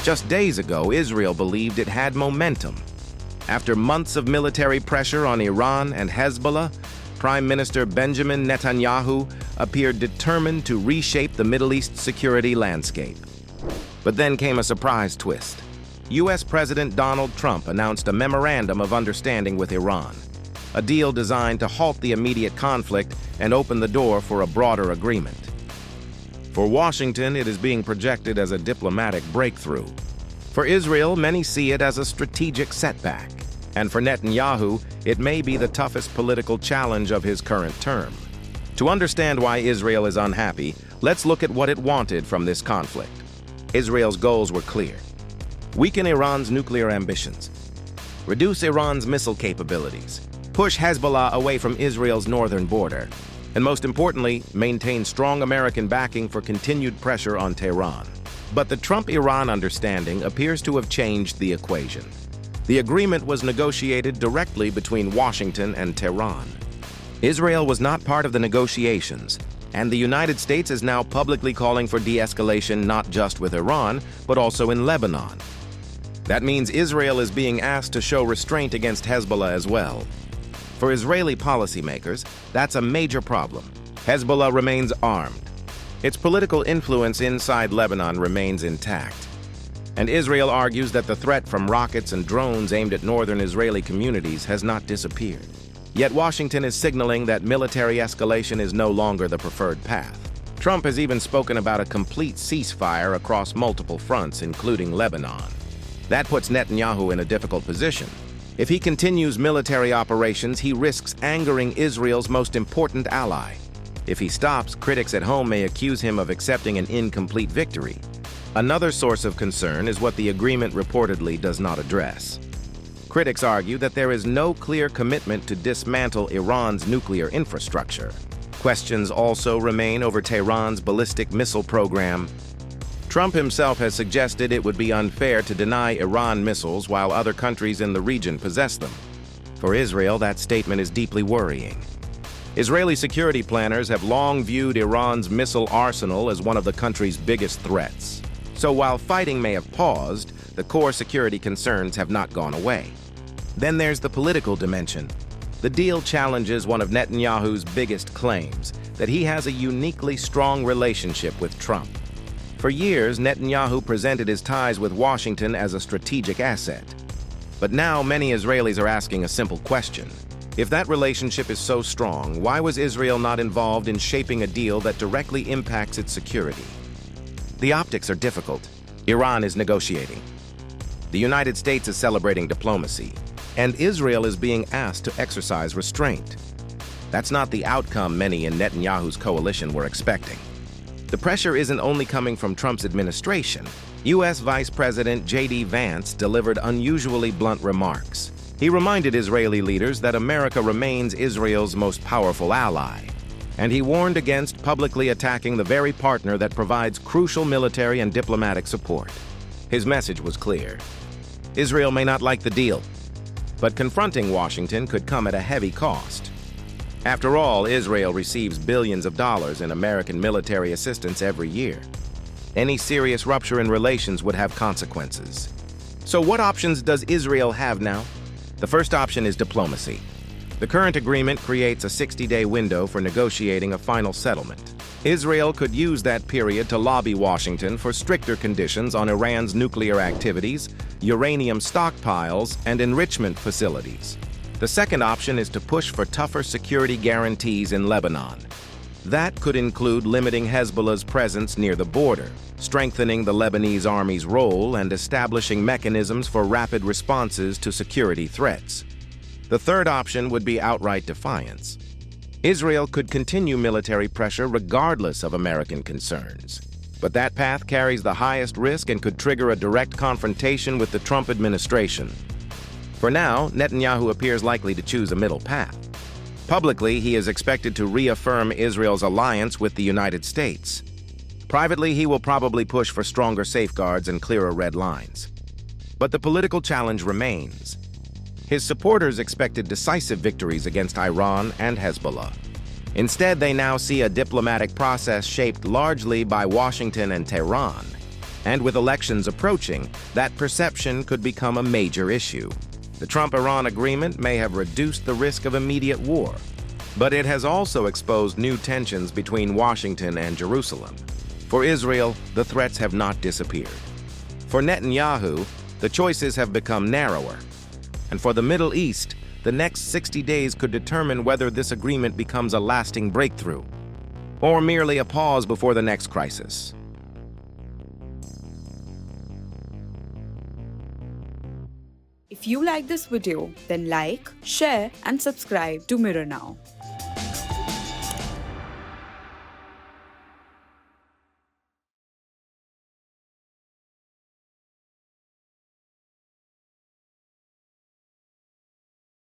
Just days ago, Israel believed it had momentum. After months of military pressure on Iran and Hezbollah, Prime Minister Benjamin Netanyahu appeared determined to reshape the Middle East security landscape. But then came a surprise twist. U.S. President Donald Trump announced a memorandum of understanding with Iran, a deal designed to halt the immediate conflict and open the door for a broader agreement. For Washington, it is being projected as a diplomatic breakthrough. For Israel, many see it as a strategic setback. And for Netanyahu, it may be the toughest political challenge of his current term. To understand why Israel is unhappy, let's look at what it wanted from this conflict. Israel's goals were clear: weaken Iran's nuclear ambitions, reduce Iran's missile capabilities, push Hezbollah away from Israel's northern border, and most importantly, maintain strong American backing for continued pressure on Tehran. But the Trump-Iran understanding appears to have changed the equation. The agreement was negotiated directly between Washington and Tehran. Israel was not part of the negotiations, and the United States is now publicly calling for de-escalation not just with Iran, but also in Lebanon. That means Israel is being asked to show restraint against Hezbollah as well. For Israeli policymakers, that's a major problem. Hezbollah remains armed. Its political influence inside Lebanon remains intact. And Israel argues that the threat from rockets and drones aimed at northern Israeli communities has not disappeared. Yet Washington is signaling that military escalation is no longer the preferred path. Trump has even spoken about a complete ceasefire across multiple fronts, including Lebanon. That puts Netanyahu in a difficult position. If he continues military operations, he risks angering Israel's most important ally. If he stops, critics at home may accuse him of accepting an incomplete victory. Another source of concern is what the agreement reportedly does not address. Critics argue that there is no clear commitment to dismantle Iran's nuclear infrastructure. Questions also remain over Tehran's ballistic missile program. Trump himself has suggested it would be unfair to deny Iran missiles while other countries in the region possess them. For Israel, that statement is deeply worrying. Israeli security planners have long viewed Iran's missile arsenal as one of the country's biggest threats. So while fighting may have paused, the core security concerns have not gone away. Then there's the political dimension. The deal challenges one of Netanyahu's biggest claims, that he has a uniquely strong relationship with Trump. For years, Netanyahu presented his ties with Washington as a strategic asset. But now many Israelis are asking a simple question. If that relationship is so strong, why was Israel not involved in shaping a deal that directly impacts its security? The optics are difficult. Iran is negotiating. The United States is celebrating diplomacy. And Israel is being asked to exercise restraint. That's not the outcome many in Netanyahu's coalition were expecting. The pressure isn't only coming from Trump's administration. U.S. Vice President J.D. Vance delivered unusually blunt remarks. He reminded Israeli leaders that America remains Israel's most powerful ally. And he warned against publicly attacking the very partner that provides crucial military and diplomatic support. His message was clear. Israel may not like the deal, but confronting Washington could come at a heavy cost. After all, Israel receives billions of dollars in American military assistance every year. Any serious rupture in relations would have consequences. So what options does Israel have now? The first option is diplomacy. The current agreement creates a 60-day window for negotiating a final settlement. Israel could use that period to lobby Washington for stricter conditions on Iran's nuclear activities, uranium stockpiles, and enrichment facilities. The second option is to push for tougher security guarantees in Lebanon. That could include limiting Hezbollah's presence near the border, strengthening the Lebanese army's role, and establishing mechanisms for rapid responses to security threats. The third option would be outright defiance. Israel could continue military pressure regardless of American concerns. But that path carries the highest risk and could trigger a direct confrontation with the Trump administration. For now, Netanyahu appears likely to choose a middle path. Publicly, he is expected to reaffirm Israel's alliance with the United States. Privately, he will probably push for stronger safeguards and clearer red lines. But the political challenge remains. His supporters expected decisive victories against Iran and Hezbollah. Instead, they now see a diplomatic process shaped largely by Washington and Tehran. And with elections approaching, that perception could become a major issue. The Trump-Iran agreement may have reduced the risk of immediate war, but it has also exposed new tensions between Washington and Jerusalem. For Israel, the threats have not disappeared. For Netanyahu, the choices have become narrower. And for the Middle East, the next 60 days could determine whether this agreement becomes a lasting breakthrough or merely a pause before the next crisis. If you like this video, then like, share and subscribe to Mirror Now.